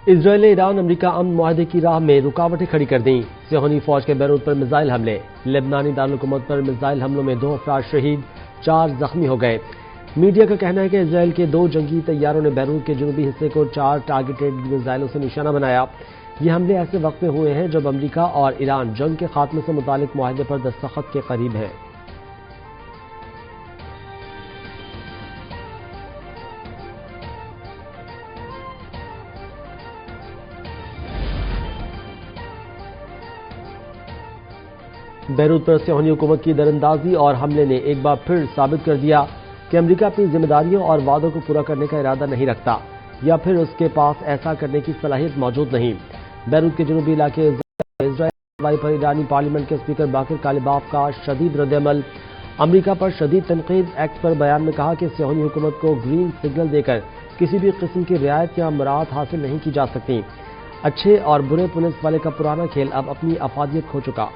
اسرائیل نے ایران امریکہ امن معاہدے کی راہ میں رکاوٹیں کھڑی کر دیں۔ صہیونی فوج کے بیروت پر میزائل حملے۔ لبنانی دارالحکومت پر میزائل حملوں میں 2 افراد شہید، 4 زخمی ہو گئے۔ میڈیا کا کہنا ہے کہ اسرائیل کے 2 جنگی طیاروں نے بیروت کے جنوبی حصے کو 4 ٹارگیٹڈ میزائلوں سے نشانہ بنایا۔ یہ حملے ایسے وقت میں ہوئے ہیں جب امریکہ اور ایران جنگ کے خاتمے سے متعلق معاہدے پر دستخط کے قریب ہیں۔ بیروت پر صہیونی حکومت کی دراندازی اور حملے نے ایک بار پھر ثابت کر دیا کہ امریکہ اپنی ذمہ داریوں اور وعدوں کو پورا کرنے کا ارادہ نہیں رکھتا، یا پھر اس کے پاس ایسا کرنے کی صلاحیت موجود نہیں۔ بیروت کے جنوبی علاقے اسرائیل کارروائی پر ایرانی پارلیمنٹ کے اسپیکر باقر کالباف کا شدید ردعمل۔ امریکہ پر شدید تنقید۔ ایکس پر بیان میں کہا کہ صہیونی حکومت کو گرین سگنل دے کر کسی بھی قسم کی رعایت یا مراعات حاصل نہیں کی جا سکتی۔ اچھے اور برے پولیس والے کا پرانا کھیل اب اپنی افادیت کھو چکا۔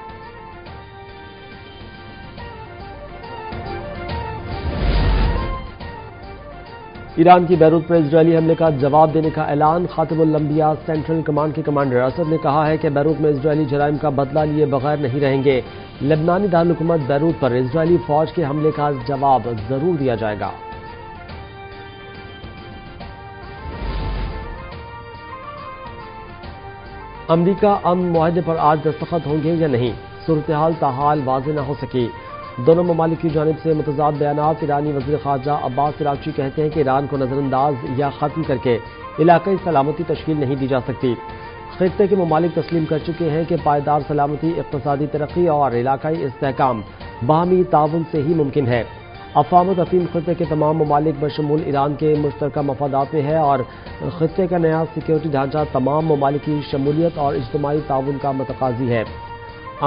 ایران کی بیروت پر اسرائیلی حملے کا جواب دینے کا اعلان۔ خاتم الانبیاء سینٹرل کمانڈ کے کمانڈر اسد نے کہا ہے کہ بیروت میں اسرائیلی جرائم کا بدلہ لیے بغیر نہیں رہیں گے۔ لبنانی دارالحکومت بیروت پر اسرائیلی فوج کے حملے کا جواب ضرور دیا جائے گا۔ امریکہ امن معاہدے پر آج دستخط ہوں گے یا نہیں؟ صورتحال تاحال واضح نہ ہو سکی۔ دونوں ممالک کی جانب سے متضاد بیانات۔ ایرانی وزیر خارجہ عباس عراقچی کہتے ہیں کہ ایران کو نظر انداز یا ختم کر کے علاقائی سلامتی تشکیل نہیں دی جا سکتی۔ خطے کے ممالک تسلیم کر چکے ہیں کہ پائیدار سلامتی، اقتصادی ترقی اور علاقائی استحکام باہمی تعاون سے ہی ممکن ہے۔ افامت افیم خطے کے تمام ممالک بشمول ایران کے مشترکہ مفادات میں ہے اور خطے کا نیا سیکیورٹی ڈھانچہ تمام ممالک کی شمولیت اور اجتماعی تعاون کا متقاضی ہے۔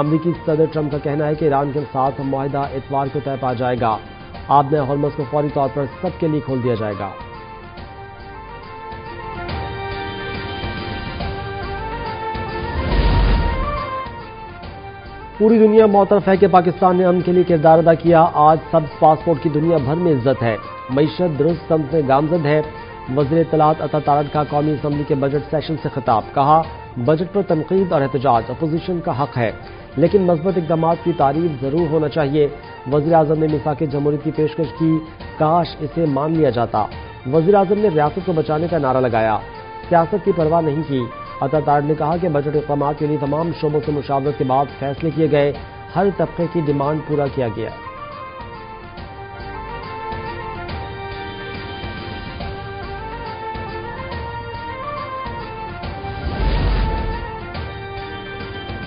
امریکی صدر ٹرمپ کا کہنا ہے کہ ایران کے ساتھ معاہدہ اتوار کو طے پا جائے گا۔ آبِ ہرمز کو فوری طور پر سب کے لیے کھول دیا جائے گا۔ پوری دنیا معترف ہے کہ پاکستان نے امن کے لیے کردار ادا کیا۔ آج سبز پاسپورٹ کی دنیا بھر میں عزت ہے۔ معیشت درست سمت میں گامزن ہے۔ وزیر اطلاعات عطا تارڑ کا قومی اسمبلی کے بجٹ سیشن سے خطاب۔ کہا، بجٹ پر تنقید اور احتجاج اپوزیشن کا حق ہے، لیکن مثبت اقدامات کی تعریف ضرور ہونا چاہیے۔ وزیر اعظم نے میثاق جمہوریت کی پیشکش کی، کاش اسے مان لیا جاتا۔ وزیر اعظم نے ریاست کو بچانے کا نعرہ لگایا، سیاست کی پرواہ نہیں کی۔ عطا تارڑ نے کہا کہ بجٹ اقدامات کے لیے تمام شعبوں سے مشاورت کے بعد فیصلے کیے گئے، ہر طبقے کی ڈیمانڈ پورا کیا گیا۔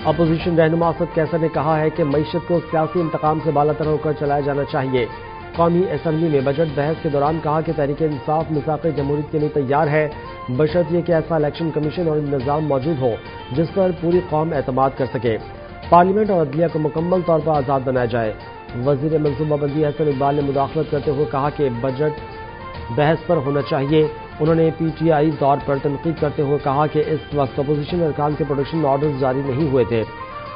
اپوزیشن رہنما اسد کیسر نے کہا ہے کہ معیشت کو سیاسی انتقام سے بالاتر ہو کر چلایا جانا چاہیے۔ قومی اسمبلی میں بجٹ بحث کے دوران کہا کہ تحریک انصاف میثاق جمہوریت کے لیے تیار ہے، بشرط یہ کہ ایسا الیکشن کمیشن اور نظام موجود ہو جس پر پوری قوم اعتماد کر سکے۔ پارلیمنٹ اور عدلیہ کو مکمل طور پر آزاد بنایا جائے۔ وزیر منصوبہ بندی حسن اقبال نے مداخلت کرتے ہوئے کہا کہ بجٹ بحث پر ہونا چاہیے۔ انہوں نے پی ٹی آئی دور پر تنقید کرتے ہوئے کہا کہ اس وقت اپوزیشن ارکان کے پروٹیکشن آرڈرز جاری نہیں ہوئے تھے،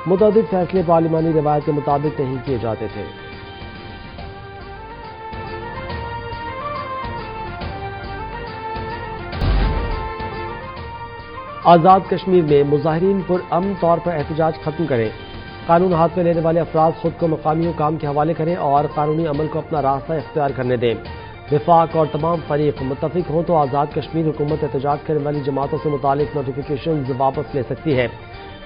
متعدد فیصلے پارلیمانی روایت کے مطابق نہیں کیے جاتے تھے۔ آزاد کشمیر میں مظاہرین پرامن طور پر احتجاج ختم کریں۔ قانون ہاتھ میں لینے والے افراد خود کو مقامی حکام کے حوالے کریں اور قانونی عمل کو اپنا راستہ اختیار کرنے دیں۔ وفاق اور تمام فریق متفق ہوں تو آزاد کشمیر حکومت احتجاج کرنے والی جماعتوں سے متعلق نوٹیفیکیشنز واپس لے سکتی ہے۔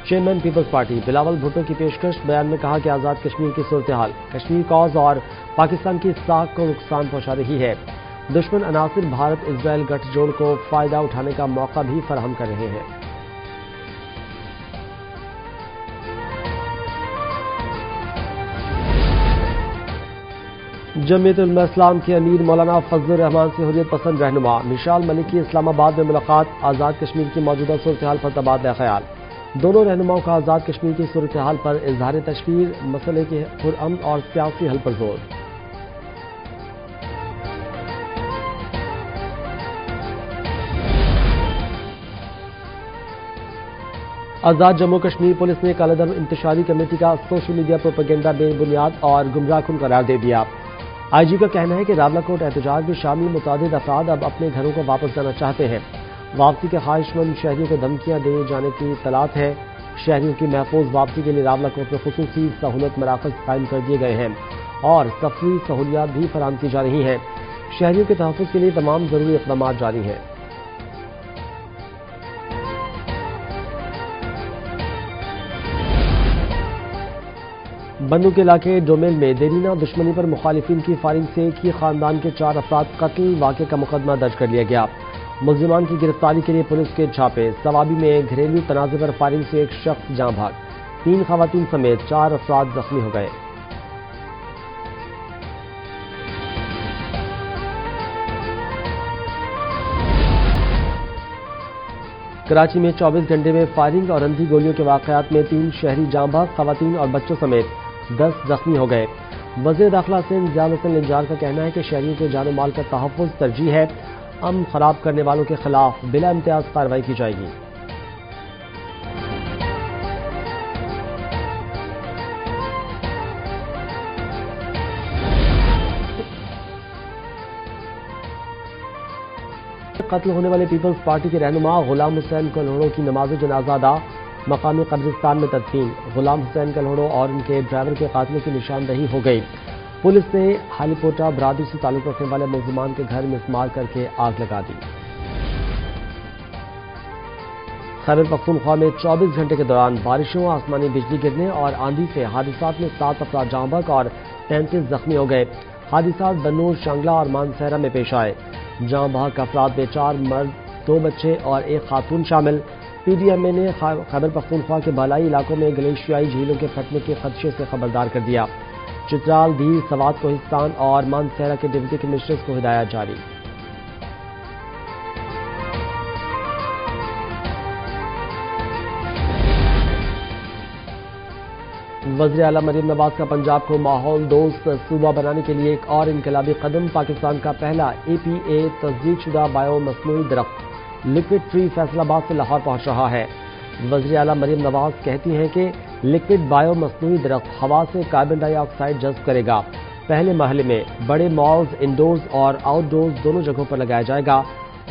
Chairman Peoples Party Bilawal Bhutto کی پیشکش۔ بیان میں کہا کہ آزاد کشمیر کی صورتحال کشمیر کاز اور پاکستان کی ساکھ کو نقصان پہنچا رہی ہے۔ دشمن عناصر بھارت اسرائیل گٹھ جوڑ کو فائدہ اٹھانے کا موقع بھی فراہم کر رہے ہیں۔ جمعیت علماء اسلام کے امیر مولانا فضل الرحمان سے حریت پسند رہنما مشال ملک کی اسلام آباد میں ملاقات۔ آزاد کشمیر کی موجودہ صورتحال پر تبادلہ خیال۔ دونوں رہنماؤں کا آزاد کشمیر کی صورتحال پر اظہار تشویر، مسئلے کے پرامن اور سیاسی حل پر زور۔ آزاد جموں کشمیر پولیس نے کالعدم انتشاری کمیٹی کا سوشل میڈیا پروپیگنڈا بے بنیاد اور گمراہ کن قرار دے دیا۔ آئی جی کا کہنا ہے کہ راولاکوٹ احتجاج میں شامل متعدد افراد اب اپنے گھروں کو واپس جانا چاہتے ہیں۔ واپسی کے خواہش مند شہریوں کو دھمکیاں دیے جانے کی اطلاعات ہے۔ شہریوں کی محفوظ واپسی کے لیے راولکوٹ میں خصوصی سہولت مراکز قائم کر دیے گئے ہیں اور سفری سہولیات بھی فراہم کی جا رہی ہیں۔ شہریوں کے تحفظ کے لیے تمام ضروری اقدامات جاری ہیں۔ بنو کے علاقے ڈومیل میں دیرینہ دشمنی پر مخالفین کی فائرنگ سے ایک ہی خاندان کے 4 افراد قتل، واقعے کا مقدمہ درج کر لیا گیا۔ ملزمان کی گرفتاری کے لیے پولیس کے چھاپے۔ سوابی میں گھریلو تنازع پر فائرنگ سے ایک شخص جاں بھاگ، 3 خواتین سمیت 4 افراد زخمی ہو گئے۔ کراچی میں 24 گھنٹے میں فائرنگ اور اندھی گولیوں کے واقعات میں 3 شہری جاں بحق، خواتین اور بچوں سمیت 10 زخمی ہو گئے۔ وزیر داخلہ سندھ ضیاء الحسن نجار کا کہنا ہے کہ شہریوں کے جان و مال کا تحفظ ترجیح ہے، امن خراب کرنے والوں کے خلاف بلا امتیاز کارروائی کی جائے گی۔ قتل ہونے والے پیپلز پارٹی کے رہنما غلام حسین کلہوڑو کی نماز جنازہ ادا، مقامی قبرستان میں تدفین۔ غلام حسین کلہوڑو اور ان کے ڈرائیور کے قاتلوں کی نشاندہی ہو گئی۔ پولیس نے ہالی پوٹا برادری سے تعلق رکھنے والے ملزمان کے گھر مسمار کر کے آگ لگا دی۔ خیبر پختونخوا میں 24 گھنٹے کے دوران بارشوں، آسمانی بجلی گرنے اور آندھی سے حادثات میں 7 افراد جاں بحق اور 33 زخمی ہو گئے۔ حادثات بنور، شانگلہ اور مانسہرہ میں پیش آئے۔ جاں بحق افراد میں 4 مرد، 2 بچے اور 1 خاتون شامل۔ پی ڈی ایم اے نے خیبر پختونخوا کے بالائی علاقوں میں گلیشیائی جھیلوں کے پھٹنے کے خدشے سے خبردار کر دیا۔ چترال، دھیر، سوات کوہستان اور مانسہرہ کے ڈپٹی کمشنرز کو ہدایات جاری۔ وزیر اعلیٰ مریم نواز کا پنجاب کو ماحول دوست صوبہ بنانے کے لیے ایک اور انقلابی قدم۔ پاکستان کا پہلا APA تصدیق شدہ بائیو مصنوعی درخت لکوڈ ٹری فیصل آباد سے لاہور پہنچ رہا ہے۔ وزیر اعلیٰ مریم نواز کہتی ہیں کہ لکوڈ بائیو مصنوعی درخت ہوا سے کاربن ڈائی آکسائیڈ جذب کرے گا۔ پہلے مرحلے میں بڑے مالز، انڈورز اور آؤٹ ڈورز دونوں جگہوں پر لگایا جائے گا۔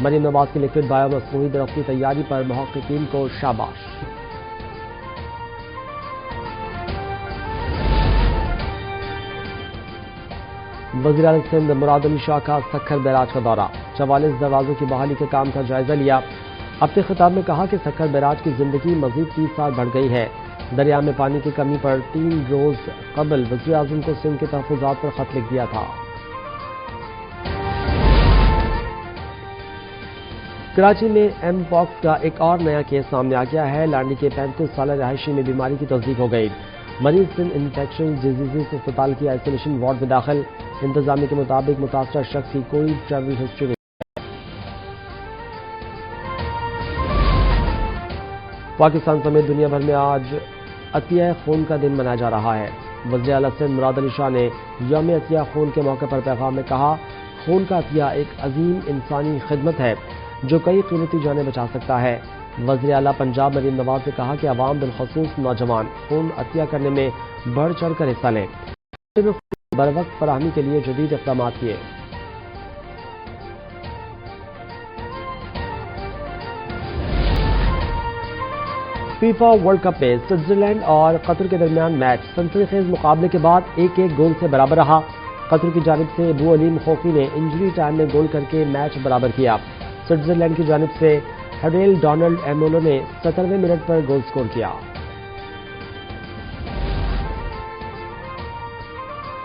مریم نواز کی لکوڈ بائیو مصنوعی درخت کی تیاری پر محققین کو شاباش۔ وزیر اعلیٰ سندھ مراد علی شاہ کا سکھر بیراج کا دورہ، 44 دروازوں کی بحالی کے کام کا جائزہ لیا۔ اپنے خطاب میں کہا کہ سکھر بیراج کی زندگی مزید 30 سال بڑھ گئی ہے۔ دریا میں پانی کی کمی پر 3 روز قبل وزیر اعظم کو سندھ کے تحفظات پر خط لکھ دیا تھا۔ کراچی میں ایم پاکس کا ایک اور نیا کیس سامنے آ گیا ہے۔ لانڈی کے 35 سالہ رہائشی میں بیماری کی تصدیق ہو گئی۔ مریض سندھ انفیکشن ڈیزیزز اسپتال کی آئسولیشن وارڈ میں داخل۔ انتظامیہ کے مطابق متاثرہ شخص کی کوئی ٹریول ہسٹری نہیں۔ پاکستان سمیت دنیا بھر میں آج عطیہ خون کا دن منایا جا رہا ہے۔ وزیر اعلیٰ سندھ مراد علی شاہ نے یوم عطیہ خون کے موقع پر پیغام میں کہا، خون کا عطیہ ایک عظیم انسانی خدمت ہے جو کئی قیمتی جانیں بچا سکتا ہے۔ وزیر اعلیٰ پنجاب مریم نواز نے کہا کہ عوام بالخصوص نوجوان خون عطیہ کرنے میں بڑھ چڑھ کر حصہ لیں۔ بروقت فراہمی کے لیے جدید اقدامات کیے۔ فیفا ورلڈ کپ میں سوئٹزرلینڈ اور قطر کے درمیان میچ سنسنی خیز مقابلے کے بعد 1-1 گول سے برابر رہا۔ قطر کی جانب سے ابو علیم خوفی نے انجری ٹائم میں گول کر کے میچ برابر کیا۔ سوئٹزرلینڈ کی جانب سے ہیریل ڈونلڈ ایمولو نے 70ویں منٹ پر گول سکور کیا۔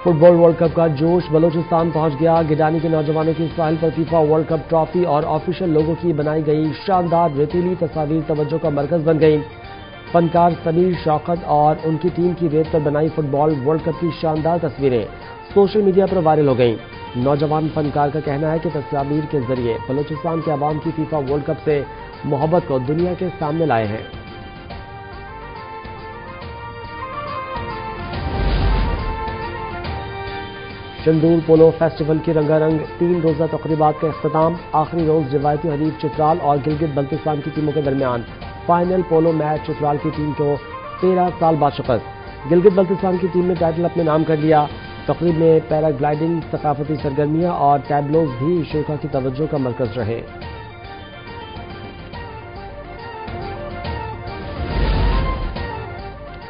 فٹ بال ورلڈ کپ کا جوش بلوچستان پہنچ گیا۔ گڈانی کے نوجوانوں کی ساحل پر فیفا ورلڈ کپ ٹرافی اور آفیشل لوگوں کی بنائی گئی شاندار ریتیلی تصاویر توجہ کا مرکز بن گئی۔ فنکار سمیر شوکت اور ان کی ٹیم کی ریت پر بنائی فٹ بال ورلڈ کپ کی شاندار تصویریں سوشل میڈیا پر وائرل ہو گئیں۔ نوجوان فنکار کا کہنا ہے کہ تصاویر کے ذریعے بلوچستان کے عوام کی فیفا ورلڈ کپ سے محبت کو دنیا کے سامنے لائے ہیں۔ شندور پولو فیسٹیول کی رنگا رنگ 3 روزہ تقریبات کا اختتام۔ آخری روز روایتی حریف چترال اور گلگت بلتستان کی ٹیموں کے درمیان فائنل پولو میچ۔ چترال کی ٹیم کو 13 سال بعد شکست۔ گلگت بلتستان کی ٹیم نے ٹائٹل اپنے نام کر لیا۔ تقریب میں پیرا گلائیڈنگ، ثقافتی سرگرمیاں اور ٹیبلوز بھی شرکا کی توجہ کا مرکز رہے۔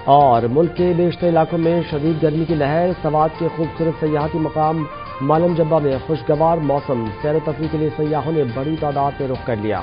اور ملک کے بیشتر علاقوں میں شدید گرمی کی لہر، سوات کے خوبصورت سیاحتی مقام مالم جبہ میں خوشگوار موسم، سیر و تفریح کے لیے سیاحوں نے بڑی تعداد میں رخ کر لیا۔